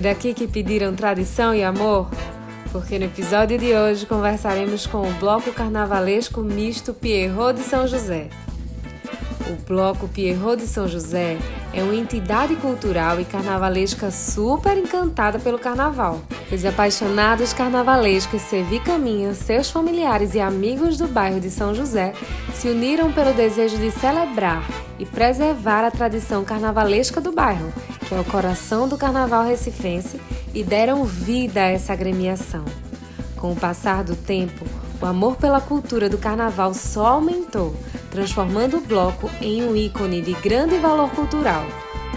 daqui que pediram tradição e amor? Porque no episódio de hoje conversaremos com o Bloco Carnavalesco Misto Pierrot de São José. O Bloco Pierrot de São José é uma entidade cultural e carnavalesca super encantada pelo carnaval. Os apaixonados carnavalescos Sevi Caminha, seus familiares e amigos do bairro de São José se uniram pelo desejo de celebrar e preservar a tradição carnavalesca do bairro, que é o coração do carnaval recifense, e deram vida a essa agremiação. Com o passar do tempo, o amor pela cultura do carnaval só aumentou, transformando o bloco em um ícone de grande valor cultural.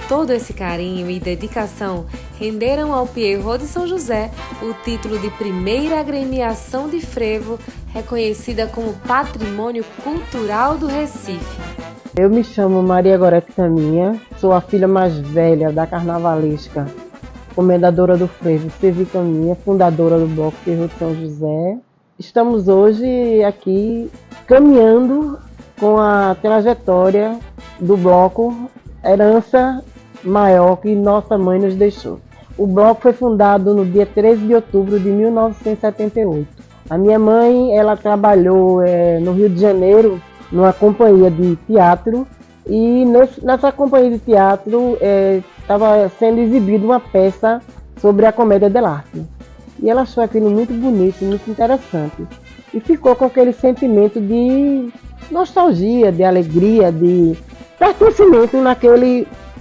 Todo esse carinho e dedicação renderam ao Pierrot de São José o título de primeira agremiação de frevo reconhecida como Patrimônio Cultural do Recife. Eu me chamo Maria Gorete Caminha, sou a filha mais velha da carnavalesca, comendadora do frevo Sevi Caminha, fundadora do Bloco Pierrot de São José. Estamos hoje aqui caminhando com a trajetória do bloco, herança maior que nossa mãe nos deixou. O bloco foi fundado no dia 13 de outubro de 1978. A minha mãe, ela trabalhou no Rio de Janeiro, numa companhia de teatro, e nessa companhia de teatro estava sendo exibida uma peça sobre a comédia dell'arte. E ela achou aquilo muito bonito, muito interessante. E ficou com aquele sentimento de nostalgia, de alegria, de pertencimento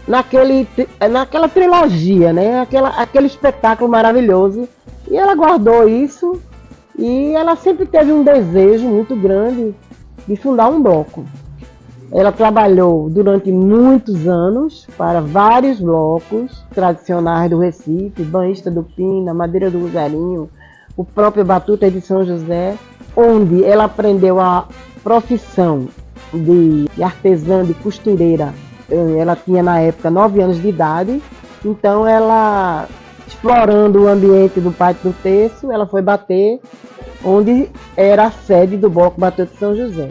naquela trilogia, né? Aquele espetáculo maravilhoso. E ela guardou isso e ela sempre teve um desejo muito grande de fundar um bloco. Ela trabalhou durante muitos anos para vários blocos tradicionais do Recife, Banhista do Pina, Madeira do Rosarinho, o próprio Batuta de São José, onde ela aprendeu a profissão de artesã, de costureira. Ela tinha na época 9 anos de idade, então ela, explorando o ambiente do Pátio do Terço, ela foi bater onde era a sede do Bloco Batuta de São José.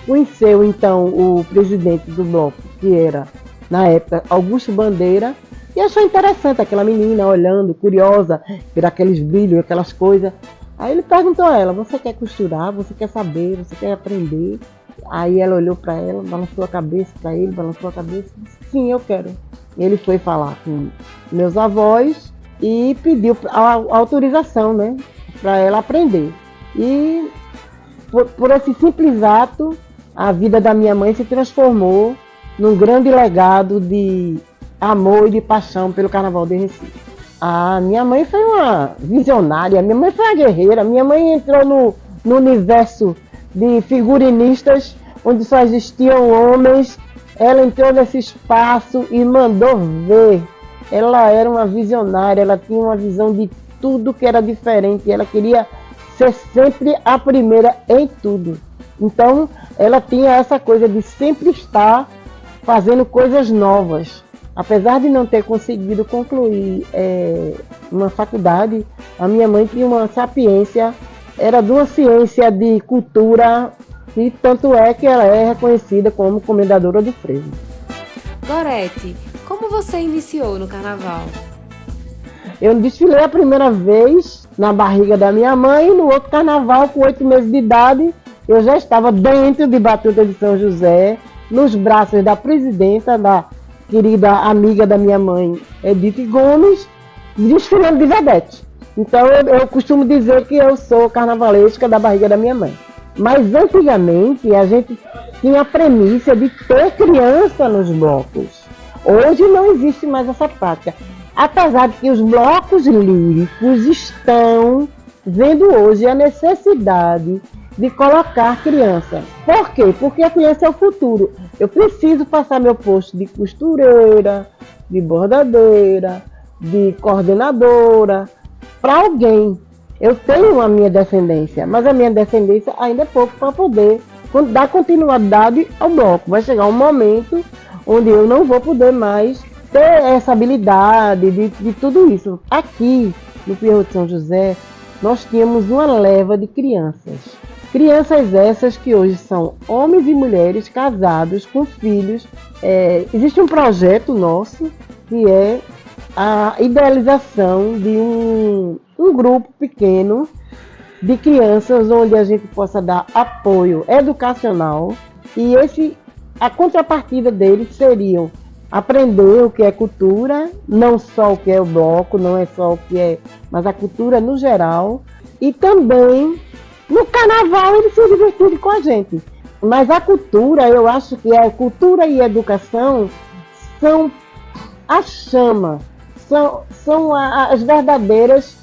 Conheceu então o presidente do bloco, que era na época Augusto Bandeira, e achou interessante aquela menina olhando, curiosa, por aqueles brilhos, aquelas coisas. Aí ele perguntou a ela: você quer costurar? Você quer saber? Você quer aprender? Aí ela olhou para ela, balançou a cabeça para ele, balançou a cabeça e disse: sim, eu quero. Ele foi falar com meus avós e pediu a autorização, né, para ela aprender. E por esse simples ato, a vida da minha mãe se transformou num grande legado de amor e de paixão pelo Carnaval de Recife. A minha mãe foi uma visionária, minha mãe foi uma guerreira, minha mãe entrou no universo de figurinistas, onde só existiam homens. Ela entrou nesse espaço e mandou ver. Ela era uma visionária, ela tinha uma visão de tudo que era diferente, ela queria ser sempre a primeira em tudo. Então, ela tinha essa coisa de sempre estar fazendo coisas novas. Apesar de não ter conseguido concluir uma faculdade, a minha mãe tinha uma sapiência, era de uma ciência de cultura, e tanto é que ela é reconhecida como comendadora do frevo. Gorete, como você iniciou no carnaval? Eu desfilei a primeira vez na barriga da minha mãe, e no outro carnaval, com 8 meses de idade, eu já estava dentro de Batuta de São José, nos braços da presidenta, da querida amiga da minha mãe, Edith Gomes, desfilando de vedete. Então eu costumo dizer que eu sou carnavalesca da barriga da minha mãe. Mas antigamente a gente tinha a premissa de ter criança nos blocos. Hoje não existe mais essa prática. Apesar de que os blocos líricos estão vendo hoje a necessidade de colocar criança. Por quê? Porque a criança é o futuro. Eu preciso passar meu posto de costureira, de bordadeira, de coordenadora para alguém. Eu tenho a minha descendência, mas a minha descendência ainda é pouco para poder dar continuidade ao bloco. Vai chegar um momento onde eu não vou poder mais ter essa habilidade de tudo isso. Aqui no Pierrot de São José, nós tínhamos uma leva de crianças. Crianças essas que hoje são homens e mulheres casados com filhos. Existe um projeto nosso que é a idealização de um grupo pequeno de crianças onde a gente possa dar apoio educacional e a contrapartida deles seriam aprender o que é cultura, não só o que é o bloco, não é só o que é, mas a cultura no geral, e também no carnaval eles se divertirem com a gente. Mas a cultura, eu acho que a cultura e a educação são a chama, são as verdadeiras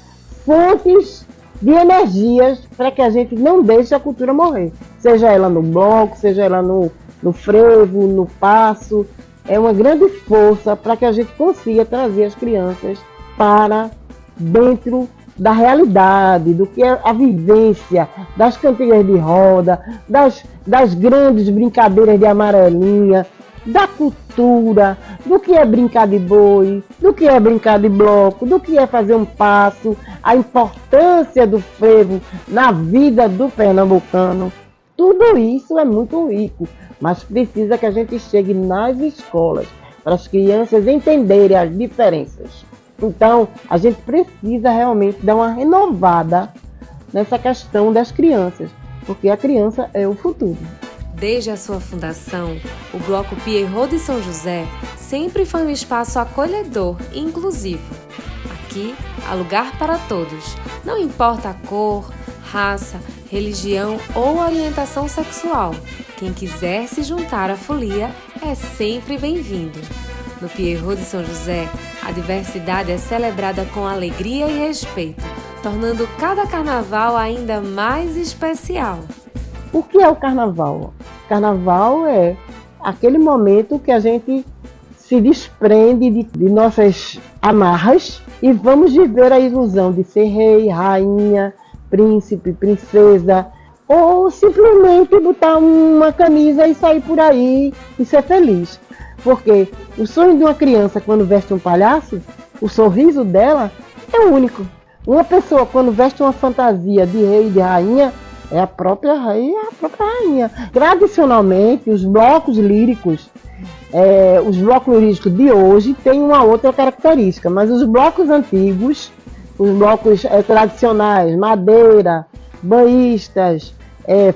fontes de energias para que a gente não deixe a cultura morrer. Seja ela no bloco, seja ela no frevo, no passo. É uma grande força para que a gente consiga trazer as crianças para dentro da realidade, do que é a vivência, das cantigas de roda, das grandes brincadeiras de amarelinha, da cultura, do que é brincar de boi, do que é brincar de bloco, do que é fazer um passo, a importância do frevo na vida do pernambucano. Tudo isso é muito rico, mas precisa que a gente chegue nas escolas, para as crianças entenderem as diferenças. Então, a gente precisa realmente dar uma renovada nessa questão das crianças, porque a criança é o futuro. Desde a sua fundação, o Bloco Pierrot de São José sempre foi um espaço acolhedor e inclusivo. Aqui há lugar para todos, não importa a cor, raça, religião ou orientação sexual. Quem quiser se juntar à folia é sempre bem-vindo. No Pierrot de São José, a diversidade é celebrada com alegria e respeito, tornando cada carnaval ainda mais especial. O que é o carnaval? Carnaval é aquele momento que a gente se desprende de nossas amarras e vamos viver a ilusão de ser rei, rainha, príncipe, princesa, ou simplesmente botar uma camisa e sair por aí e ser feliz. Porque o sonho de uma criança quando veste um palhaço, o sorriso dela é único. Uma pessoa quando veste uma fantasia de rei e de rainha, é a própria rei e a própria rainha. Tradicionalmente, os blocos líricos de hoje têm uma outra característica, mas os blocos antigos, os blocos tradicionais, Madeira, Banhistas,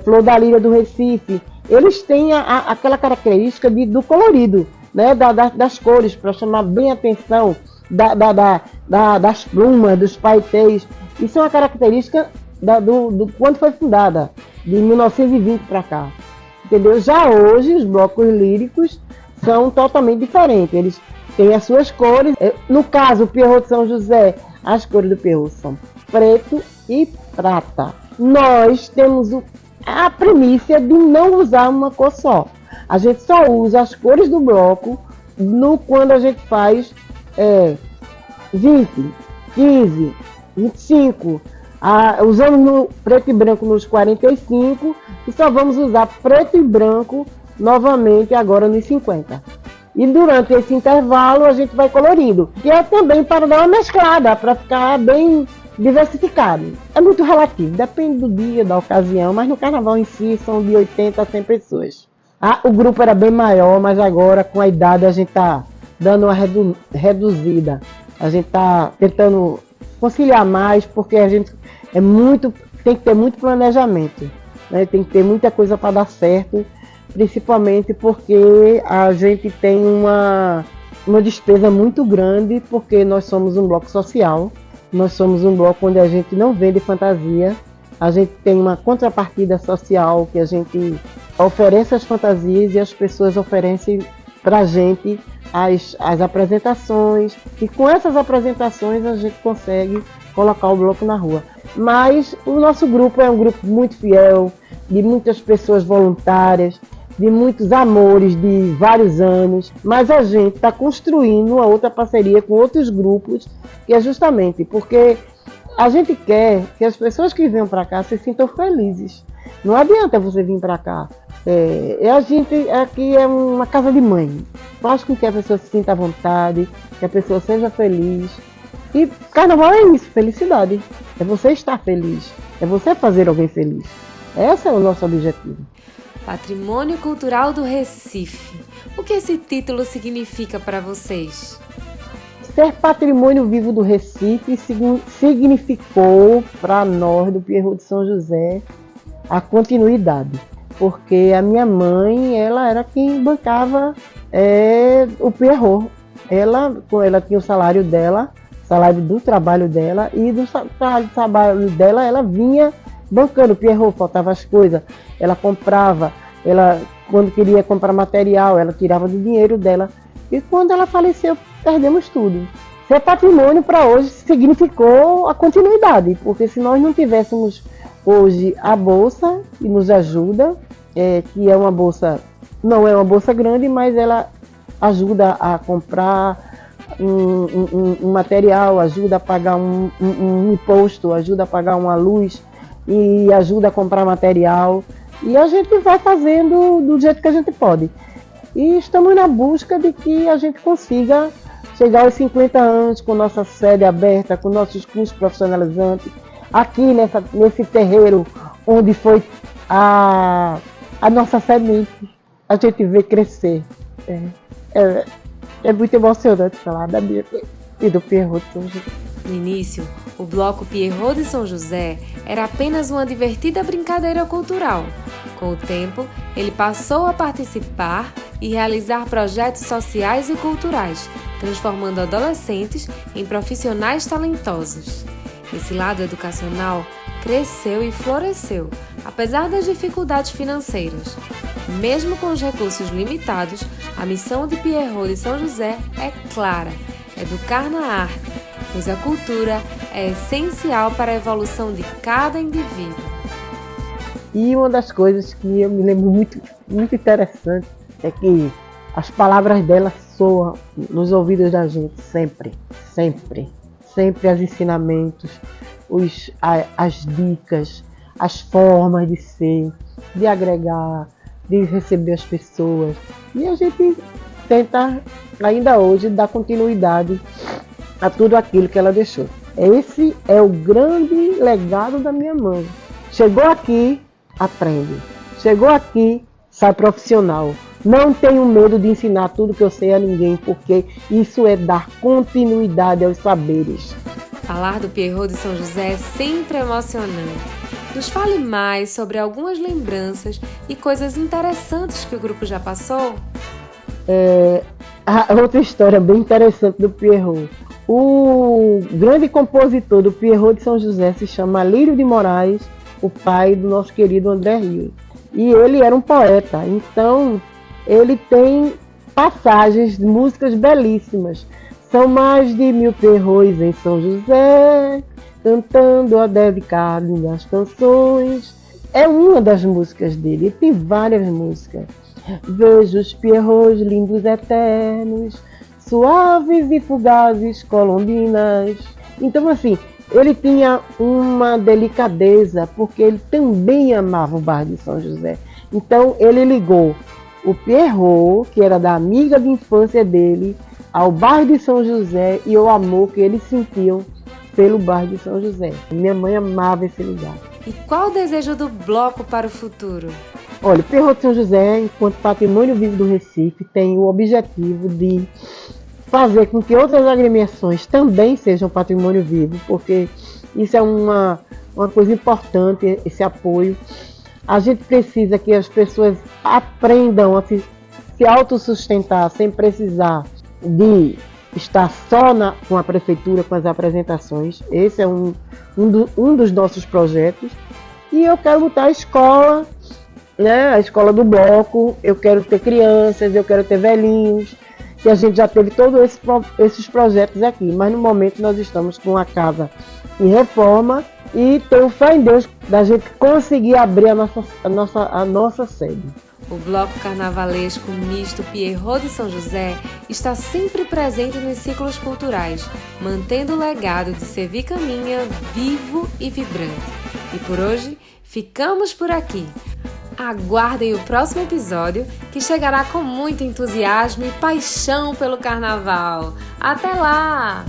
Flor da Líria do Recife, eles têm aquela característica do colorido, né? Das cores, para chamar bem a atenção das plumas, dos paetês. Isso é uma característica do quando foi fundada, de 1920 para cá. Entendeu? Já hoje, os blocos líricos são totalmente diferentes. Eles têm as suas cores. No caso, o Pierrot de São José, as cores do Pierrot são preto e prata. Nós temos a primícia de não usar uma cor só. A gente só usa as cores do bloco quando a gente faz 20, 15, 25, usamos no preto e branco nos 45 e só vamos usar preto e branco novamente agora nos 50. E durante esse intervalo a gente vai colorindo. E é também para dar uma mesclada, para ficar bem diversificado. É muito relativo, depende do dia, da ocasião, mas no carnaval em si são de 80 a 100 pessoas. O grupo era bem maior, mas agora com a idade a gente está dando uma reduzida. A gente está tentando conciliar mais, porque a gente tem que ter muito planejamento, né? Tem que ter muita coisa para dar certo, principalmente porque a gente tem uma despesa muito grande, porque nós somos um bloco social. Nós somos um bloco onde a gente não vende fantasia, a gente tem uma contrapartida social que a gente oferece as fantasias e as pessoas oferecem para a gente as apresentações, e com essas apresentações a gente consegue colocar o bloco na rua. Mas o nosso grupo é um grupo muito fiel, de muitas pessoas voluntárias, de muitos amores de vários anos, mas a gente está construindo uma outra parceria com outros grupos, que é justamente porque a gente quer que as pessoas que venham para cá se sintam felizes. Não adianta você vir para cá. A gente aqui é uma casa de mãe. Faz com que a pessoa se sinta à vontade, que a pessoa seja feliz. E carnaval é isso, felicidade. É você estar feliz, é você fazer alguém feliz. Esse é o nosso objetivo. Patrimônio Cultural do Recife. O que esse título significa para vocês? ser patrimônio vivo do Recife significou para nós do Pierrot de São José a continuidade, porque a minha mãe, ela era quem bancava o Pierrot. Ela tinha o salário dela, salário do trabalho dela, e do salário do trabalho dela ela vinha bancando o Pierrot, faltava as coisas, ela comprava, quando queria comprar material, ela tirava do dinheiro dela, e quando ela faleceu, perdemos tudo. Ser patrimônio para hoje significou a continuidade, porque se nós não tivéssemos hoje a bolsa, que nos ajuda, que é uma bolsa, não é uma bolsa grande, mas ela ajuda a comprar um material, ajuda a pagar um imposto, ajuda a pagar uma luz e ajuda a comprar material. E a gente vai fazendo do jeito que a gente pode. E estamos na busca de que a gente consiga chegar aos 50 anos com nossa sede aberta, com nossos cursos profissionalizantes, aqui nesse terreiro onde foi a nossa semente, a gente vê crescer. É muito emocionante falar da minha e do Pierrot de São José. No início, o Bloco Pierrot de São José era apenas uma divertida brincadeira cultural. Com o tempo, ele passou a participar e realizar projetos sociais e culturais, transformando adolescentes em profissionais talentosos. Esse lado educacional cresceu e floresceu, apesar das dificuldades financeiras. Mesmo com os recursos limitados, a missão de Pierrot de São José é clara: educar na arte, pois a cultura é essencial para a evolução de cada indivíduo. E uma das coisas que eu me lembro muito, muito interessante é que as palavras dela soam nos ouvidos da gente sempre, sempre. Sempre os ensinamentos, as dicas, as formas de ser, de agregar, de receber as pessoas. E a gente tenta, ainda hoje, dar continuidade a tudo aquilo que ela deixou. Esse é o grande legado da minha mãe. Chegou aqui, aprende. Chegou aqui, sai profissional. Não tenho medo de ensinar tudo que eu sei a ninguém, porque isso é dar continuidade aos saberes. Falar do Pierrot de São José é sempre emocionante. Nos fale mais sobre algumas lembranças e coisas interessantes que o grupo já passou. Outra história bem interessante do Pierrot. O grande compositor do Pierrot de São José se chama Lírio de Moraes, o pai do nosso querido André Rios. E ele era um poeta, então ele tem passagens de músicas belíssimas. São mais de 1000 Pierrots em São José, cantando a dedicado das canções. É uma das músicas dele, ele tem várias músicas. Vejo os Pierrots lindos eternos, suaves e fugazes colombinas. Então, assim, ele tinha uma delicadeza, porque ele também amava o bairro de São José. Então, ele ligou o Pierrot, que era da amiga de infância dele, ao bairro de São José e o amor que eles sentiam pelo bairro de São José. Minha mãe amava esse lugar. E qual o desejo do bloco para o futuro? Olha, o Pierrot de São José, enquanto patrimônio vivo do Recife, tem o objetivo de fazer com que outras agremiações também sejam patrimônio vivo, porque isso é uma coisa importante, esse apoio. A gente precisa que as pessoas aprendam a se autossustentar sem precisar de estar só com a prefeitura, com as apresentações. Esse é um dos nossos projetos. E eu quero botar a escola, né, a escola do bloco, eu quero ter crianças, eu quero ter velhinhos, que a gente já teve todos esses projetos aqui, mas no momento nós estamos com a casa em reforma e tenho fé em Deus da gente conseguir abrir a nossa sede. O Bloco Carnavalesco Misto Pierrot de São José está sempre presente nos ciclos culturais, mantendo o legado de Sevi Caminha vivo e vibrante. E por hoje, ficamos por aqui. Aguardem o próximo episódio, que chegará com muito entusiasmo e paixão pelo carnaval. Até lá!